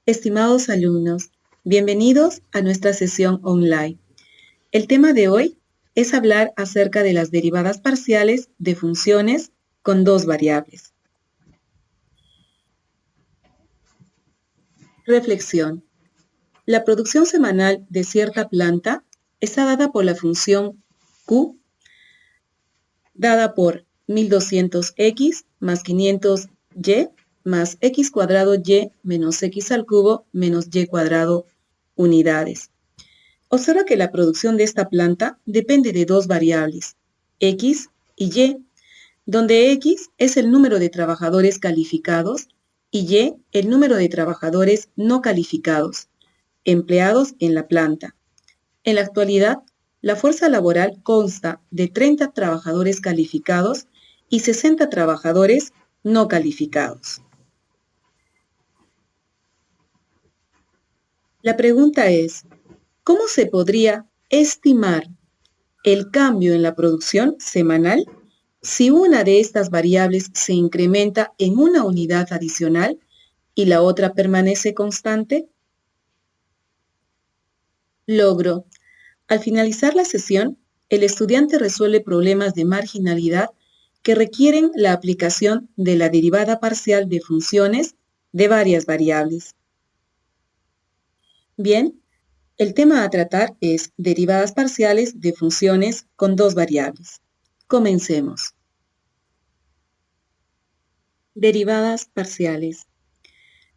Estimados alumnos, bienvenidos a nuestra sesión online. El tema de hoy es hablar acerca de las derivadas parciales de funciones con dos variables. Reflexión. La producción semanal de cierta planta está dada por la función Q, dada por 1200x más 500y más x cuadrado y menos x al cubo menos y cuadrado unidades. Observa que la producción de esta planta depende de dos variables, x y y, donde x es el número de trabajadores calificados y el número de trabajadores no calificados, empleados en la planta. En la actualidad, la fuerza laboral consta de 30 trabajadores calificados y 60 trabajadores no calificados. La pregunta es, ¿cómo se podría estimar el cambio en la producción semanal si una de estas variables se incrementa en una unidad adicional y la otra permanece constante? Logro. Al finalizar la sesión, el estudiante resuelve problemas de marginalidad que requieren la aplicación de la derivada parcial de funciones de varias variables. Bien, el tema a tratar es derivadas parciales de funciones con dos variables. Comencemos. Derivadas parciales.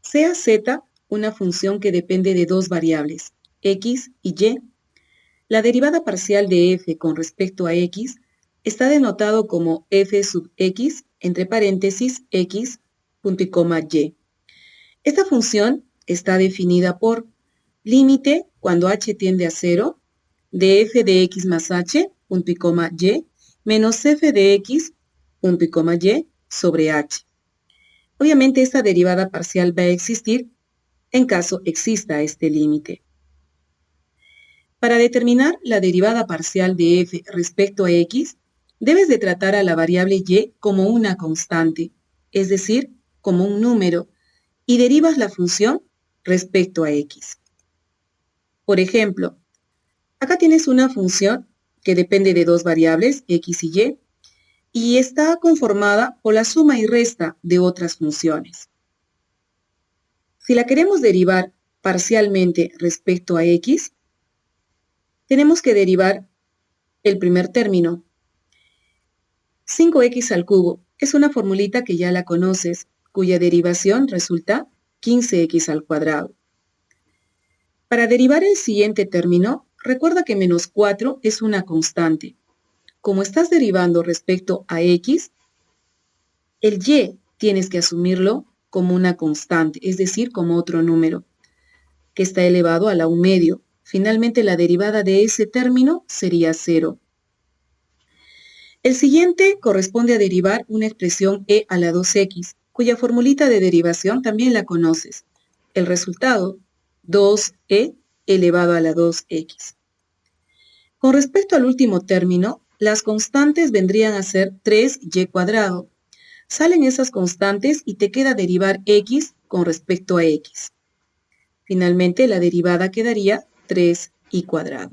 Sea z una función que depende de dos variables, x y y. La derivada parcial de f con respecto a x está denotado como f sub x, entre paréntesis, x, punto y coma, y. Esta función está definida por límite cuando h tiende a 0, de f de x más h, punto y coma, y, menos f de x, punto y coma, y, sobre h. Obviamente esta derivada parcial va a existir en caso exista este límite. Para determinar la derivada parcial de f respecto a x, debes de tratar a la variable y como una constante, es decir, como un número, y derivas la función respecto a x. Por ejemplo, acá tienes una función que depende de dos variables, x y está conformada por la suma y resta de otras funciones. Si la queremos derivar parcialmente respecto a x, tenemos que derivar el primer término. 5x al cubo es una formulita que ya la conoces, cuya derivación resulta 15x al cuadrado. Para derivar el siguiente término, recuerda que menos 4 es una constante. Como estás derivando respecto a x, el y tienes que asumirlo como una constante, es decir, como otro número, que está elevado a la 1/2. Finalmente, la derivada de ese término sería 0. El siguiente corresponde a derivar una expresión e a la 2x, cuya formulita de derivación también la conoces. El resultado, 2e elevado a la 2x. Con respecto al último término, las constantes vendrían a ser 3y cuadrado. Salen esas constantes y te queda derivar x con respecto a x. Finalmente, la derivada quedaría 3y cuadrado.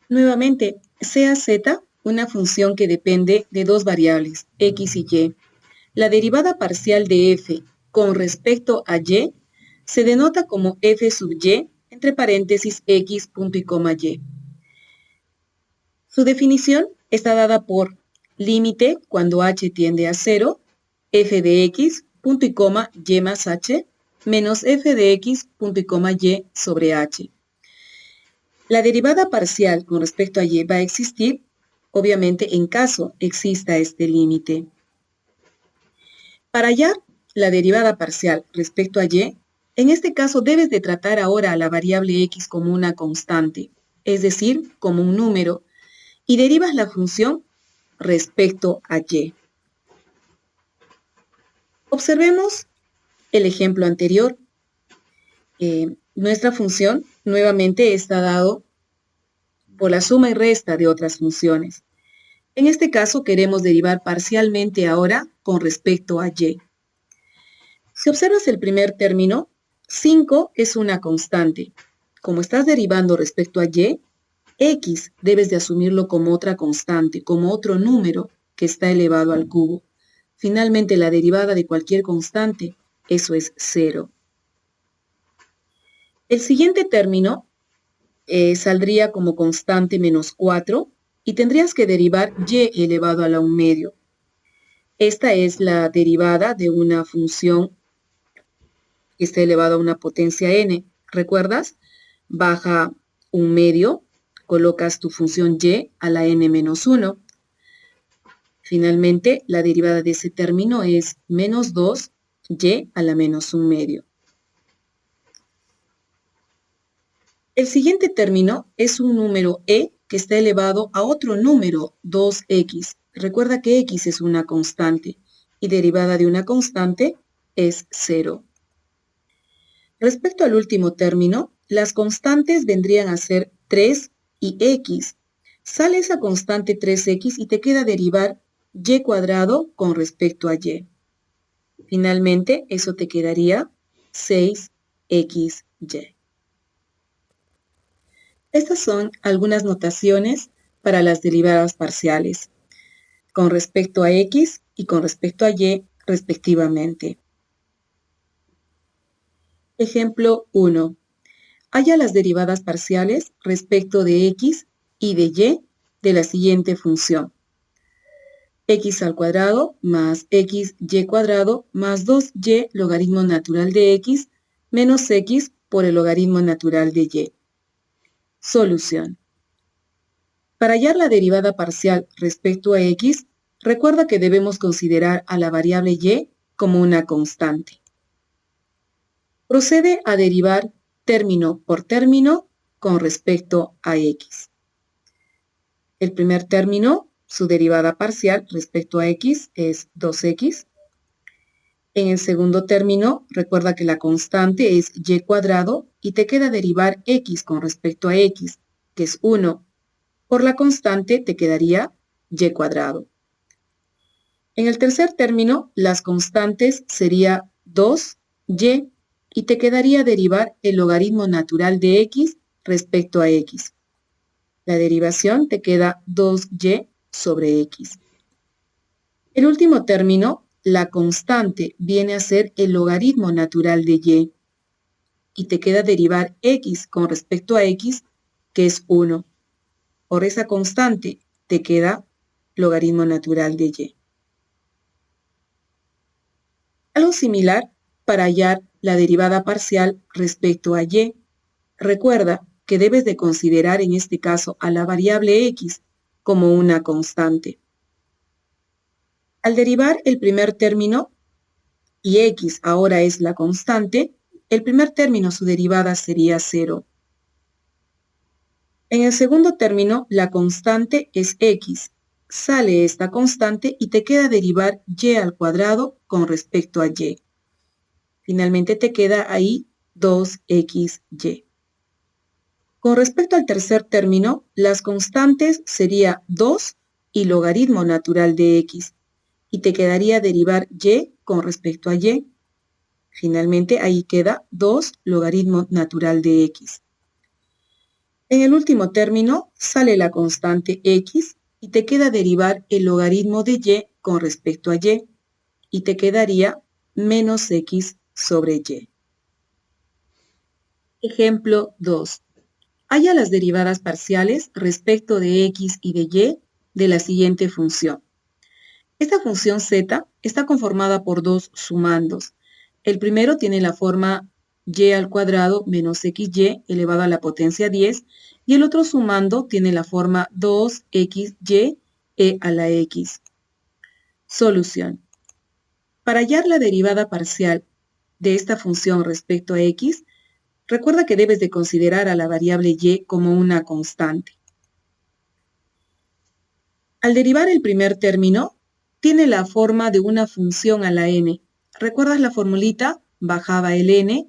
Nuevamente, sea z una función que depende de dos variables, x y y. La derivada parcial de f con respecto a y se denota como f sub y, entre paréntesis, x, punto y coma, y. Su definición está dada por límite cuando h tiende a 0, f de x, punto y coma, y más h, menos f de x, punto y coma, y sobre h. La derivada parcial con respecto a y va a existir, obviamente, en caso exista este límite. Para hallar la derivada parcial respecto a y, en este caso debes de tratar ahora a la variable x como una constante, es decir, como un número, y derivas la función respecto a y. Observemos el ejemplo anterior. Nuestra función nuevamente está dado por la suma y resta de otras funciones. En este caso queremos derivar parcialmente ahora con respecto a y. Si observas el primer término, 5 es una constante. Como estás derivando respecto a y, x debes de asumirlo como otra constante, como otro número que está elevado al cubo. Finalmente, la derivada de cualquier constante, eso es 0. El siguiente término saldría como constante menos 4 y tendrías que derivar y elevado a la 1 medio. Esta es la derivada de una función que está elevada a una potencia n. ¿Recuerdas? Baja 1 medio, colocas tu función y a la n menos 1. Finalmente, la derivada de ese término es menos 2y a la menos 1 medio. El siguiente término es un número e que está elevado a otro número, 2x. Recuerda que x es una constante y derivada de una constante es 0. Respecto al último término, las constantes vendrían a ser 3 y x. Sale esa constante 3x y te queda derivar y cuadrado con respecto a y. Finalmente, eso te quedaría 6xy. Estas son algunas notaciones para las derivadas parciales, con respecto a x y con respecto a y, respectivamente. Ejemplo 1. Halla las derivadas parciales respecto de x y de y de la siguiente función. X al cuadrado más xy cuadrado más 2y logaritmo natural de x menos x por el logaritmo natural de y. Solución. Para hallar la derivada parcial respecto a x, recuerda que debemos considerar a la variable y como una constante. Procede a derivar término por término con respecto a x. El primer término, su derivada parcial respecto a x es 2x. En el segundo término, recuerda que la constante es y cuadrado y te queda derivar x con respecto a x, que es 1. Por la constante te quedaría y cuadrado. En el tercer término, las constantes sería 2y y te quedaría derivar el logaritmo natural de x respecto a x. La derivación te queda 2y sobre x. El último término, la constante viene a ser el logaritmo natural de y te queda derivar x con respecto a x, que es 1. Por esa constante te queda logaritmo natural de y. Algo similar para hallar la derivada parcial respecto a y. Recuerda que debes de considerar en este caso a la variable x como una constante. Al derivar el primer término y x ahora es la constante, el primer término su derivada sería 0. En el segundo término, la constante es x. Sale esta constante y te queda derivar y al cuadrado con respecto a y. Finalmente te queda ahí 2xy. Con respecto al tercer término, las constantes sería 2 y logaritmo natural de x. Y te quedaría derivar y con respecto a y. Finalmente ahí queda 2 logaritmo natural de x. En el último término sale la constante x y te queda derivar el logaritmo de y con respecto a y te quedaría menos x sobre y. Ejemplo 2. Halla las derivadas parciales respecto de x y de y de la siguiente función. Esta función z está conformada por dos sumandos. El primero tiene la forma y al cuadrado menos xy elevado a la potencia 10 y el otro sumando tiene la forma 2xy e a la x. Solución. Para hallar la derivada parcial de esta función respecto a x, recuerda que debes de considerar a la variable y como una constante. Al derivar el primer término, tiene la forma de una función a la n. ¿Recuerdas la formulita? Bajaba el n,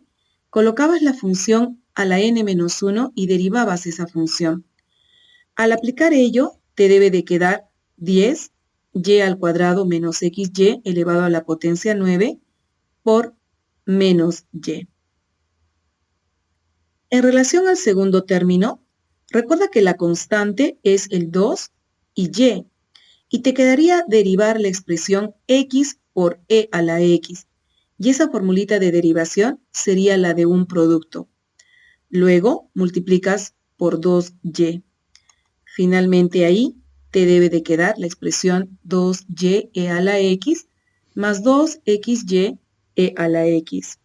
colocabas la función a la n-1 y derivabas esa función. Al aplicar ello, te debe de quedar 10 y al cuadrado menos xy elevado a la potencia 9 por menos y. En relación al segundo término, recuerda que la constante es el 2 y te quedaría derivar la expresión x por e a la x, y esa formulita de derivación sería la de un producto. Luego multiplicas por 2y. Finalmente ahí te debe de quedar la expresión 2y e a la x más 2xy e a la x.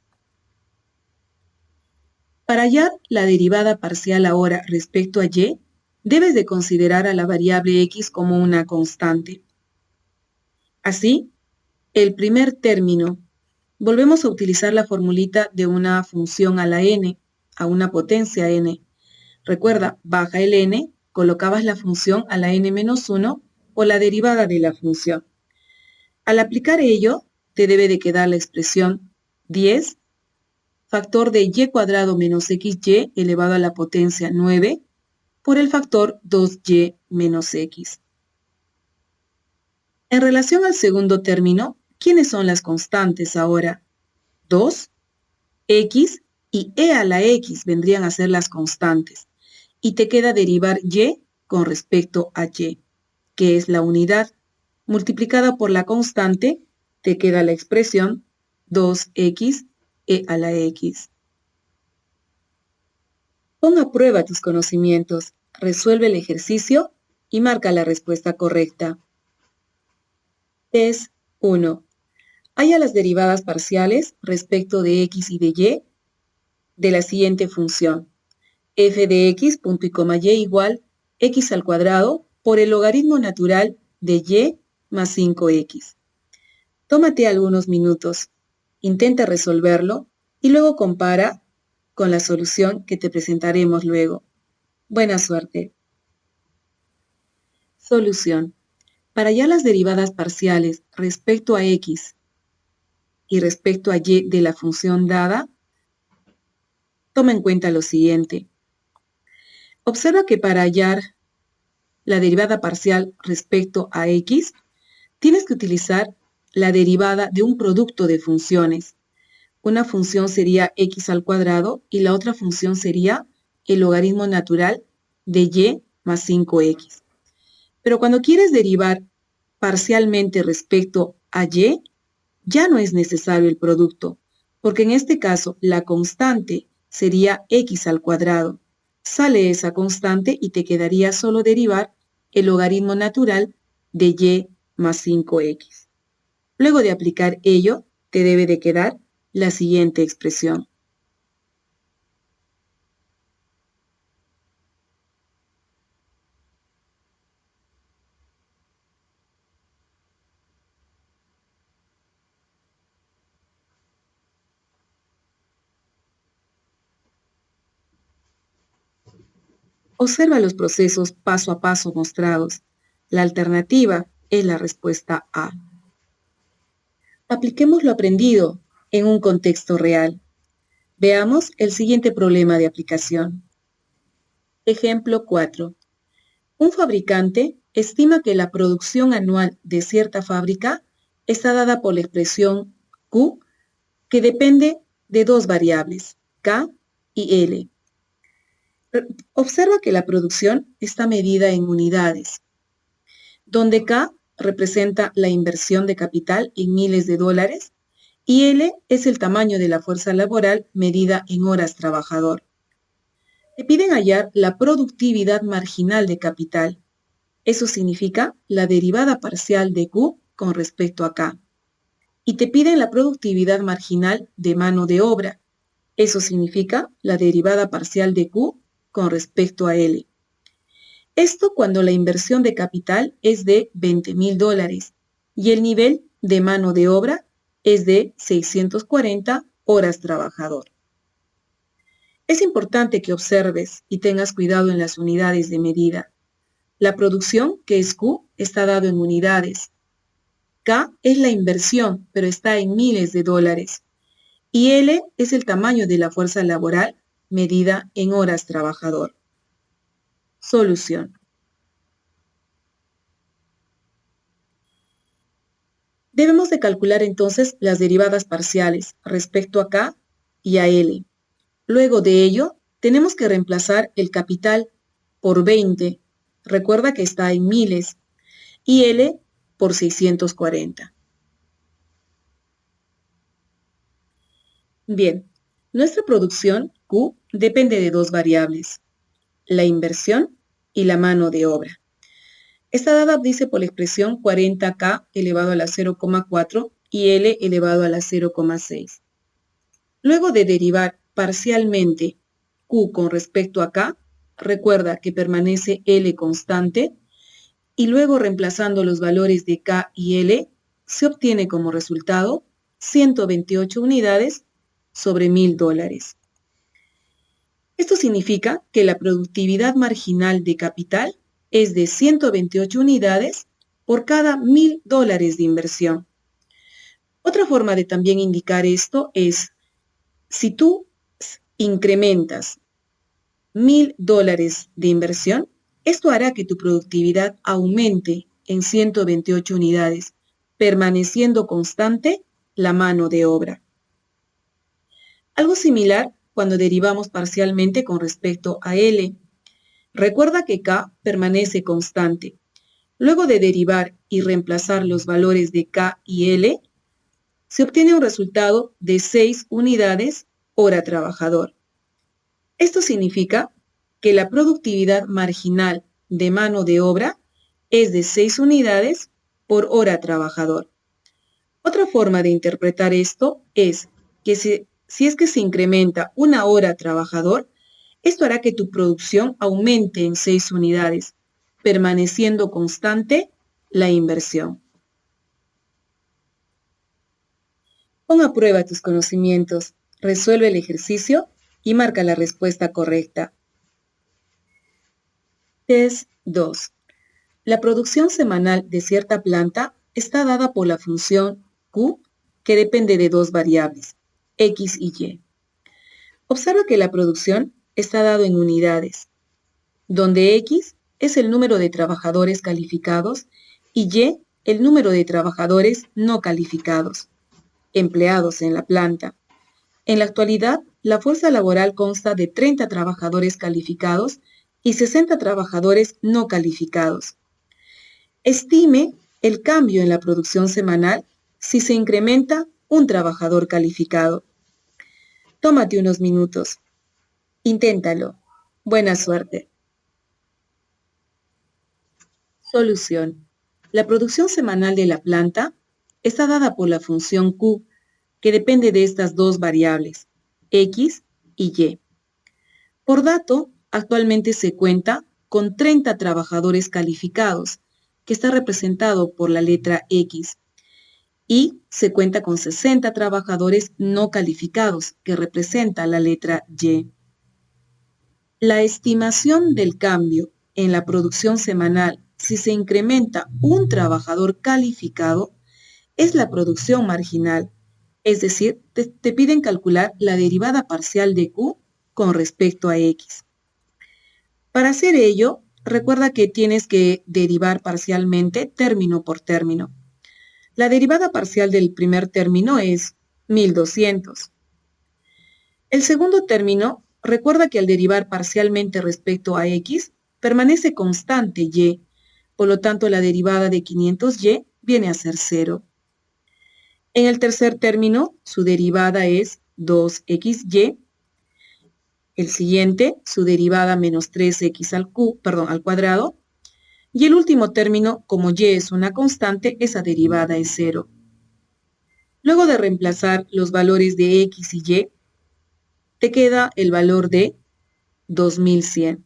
Para hallar la derivada parcial ahora respecto a y, debes de considerar a la variable x como una constante. Así, el primer término, volvemos a utilizar la formulita de una función a la n, a una potencia n. Recuerda, baja el n, colocabas la función a la n-1 o la derivada de la función. Al aplicar ello, te debe de quedar la expresión 10 factor de y cuadrado menos xy elevado a la potencia 9 por el factor 2y menos x. En relación al segundo término, ¿quiénes son las constantes ahora? 2, x y e a la x vendrían a ser las constantes. Y te queda derivar y con respecto a y, que es la unidad. Multiplicada por la constante, te queda la expresión 2x e a la x. Pon a prueba tus conocimientos, resuelve el ejercicio y marca la respuesta correcta. Test 1. Halla las derivadas parciales respecto de x y de y de la siguiente función. F de x, punto y coma y igual x al cuadrado por el logaritmo natural de y más 5x. Tómate algunos minutos, intenta resolverlo y luego compara con la solución que te presentaremos luego. Buena suerte. Solución. Para hallar las derivadas parciales respecto a x y respecto a y de la función dada, toma en cuenta lo siguiente. Observa que para hallar la derivada parcial respecto a x, tienes que utilizar la derivada de un producto de funciones. Una función sería x al cuadrado y la otra función sería el logaritmo natural de y más 5x. Pero cuando quieres derivar parcialmente respecto a y, ya no es necesario el producto, porque en este caso la constante sería x al cuadrado. Sale esa constante y te quedaría solo derivar el logaritmo natural de y más 5x. Luego de aplicar ello, te debe de quedar la siguiente expresión. Observa los procesos paso a paso mostrados. La alternativa es la respuesta A. Apliquemos lo aprendido en un contexto real. Veamos el siguiente problema de aplicación. Ejemplo 4. Un fabricante estima que la producción anual de cierta fábrica está dada por la expresión Q, que depende de dos variables, K y L. Observa que la producción está medida en unidades, donde K representa la inversión de capital en miles de dólares y L es el tamaño de la fuerza laboral medida en horas trabajador. Te piden hallar la productividad marginal de capital. Eso significa la derivada parcial de Q con respecto a K. Y te piden la productividad marginal de mano de obra. Eso significa la derivada parcial de Q con respecto a L. Esto cuando la inversión de capital es de $20,000 y el nivel de mano de obra es de 640 horas trabajador. Es importante que observes y tengas cuidado en las unidades de medida. La producción, que es Q, está dado en unidades. K es la inversión, pero está en miles de dólares. Y L es el tamaño de la fuerza laboral medida en horas trabajador. Solución. Debemos de calcular entonces las derivadas parciales respecto a K y a L. Luego de ello, tenemos que reemplazar el capital por 20. Recuerda que está en miles. Y L por 640. Bien, nuestra producción Q depende de dos variables, la inversión y la mano de obra. Esta dada dice por la expresión 40K elevado a la 0,4 y L elevado a la 0,6. Luego de derivar parcialmente Q con respecto a K, recuerda que permanece L constante, y luego reemplazando los valores de K y L, se obtiene como resultado 128 unidades sobre $1,000. Esto significa que la productividad marginal de capital es de 128 unidades por cada $1,000 de inversión. Otra forma de también indicar esto es, si tú incrementas $1,000 de inversión, esto hará que tu productividad aumente en 128 unidades, permaneciendo constante la mano de obra. Algo similar cuando derivamos parcialmente con respecto a L. Recuerda que K permanece constante. Luego de derivar y reemplazar los valores de K y L, se obtiene un resultado de 6 unidades hora trabajador. Esto significa que la productividad marginal de mano de obra es de 6 unidades por hora trabajador. Otra forma de interpretar esto es que si es que se incrementa una hora trabajador, esto hará que tu producción aumente en 6 unidades, permaneciendo constante la inversión. Pon a prueba tus conocimientos, resuelve el ejercicio y marca la respuesta correcta. Test 2. La producción semanal de cierta planta está dada por la función Q, que depende de dos variables, X y Y. Observa que la producción está dado en unidades, donde X es el número de trabajadores calificados y Y el número de trabajadores no calificados, empleados en la planta. En la actualidad, la fuerza laboral consta de 30 trabajadores calificados y 60 trabajadores no calificados. Estime el cambio en la producción semanal si se incrementa un trabajador calificado. Tómate unos minutos. Inténtalo. Buena suerte. Solución. La producción semanal de la planta está dada por la función Q, que depende de estas dos variables, X y Y. Por dato, actualmente se cuenta con 30 trabajadores calificados, que está representado por la letra X, y se cuenta con 60 trabajadores no calificados, que representa la letra Y. La estimación del cambio en la producción semanal si se incrementa un trabajador calificado es la producción marginal, es decir, te piden calcular la derivada parcial de Q con respecto a X. Para hacer ello, recuerda que tienes que derivar parcialmente término por término. La derivada parcial del primer término es 1,200. El segundo término, recuerda que al derivar parcialmente respecto a X, permanece constante Y, por lo tanto la derivada de 500Y viene a ser 0. En el tercer término, su derivada es 2XY. El siguiente, su derivada menos 3x al cuadrado. Y el último término, como y es una constante, esa derivada es 0. Luego de reemplazar los valores de x y y, te queda el valor de 2100.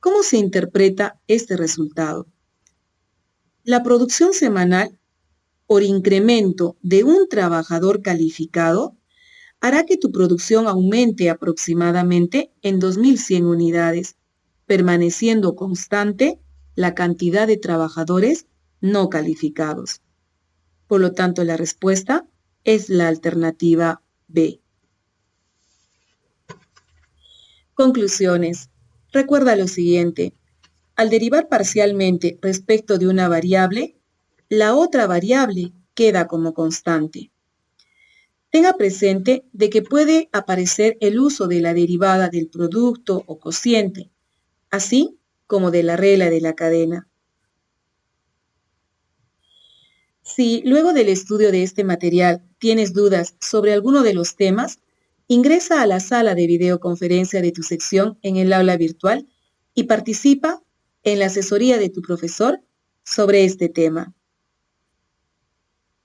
¿Cómo se interpreta este resultado? La producción semanal por incremento de un trabajador calificado hará que tu producción aumente aproximadamente en 2100 unidades, permaneciendo constante la cantidad de trabajadores no calificados. Por lo tanto, la respuesta es la alternativa B. Conclusiones. Recuerda lo siguiente. Al derivar parcialmente respecto de una variable, la otra variable queda como constante. Tenga presente de que puede aparecer el uso de la derivada del producto o cociente, así como de la regla de la cadena. Si luego del estudio de este material tienes dudas sobre alguno de los temas, ingresa a la sala de videoconferencia de tu sección en el aula virtual y participa en la asesoría de tu profesor sobre este tema.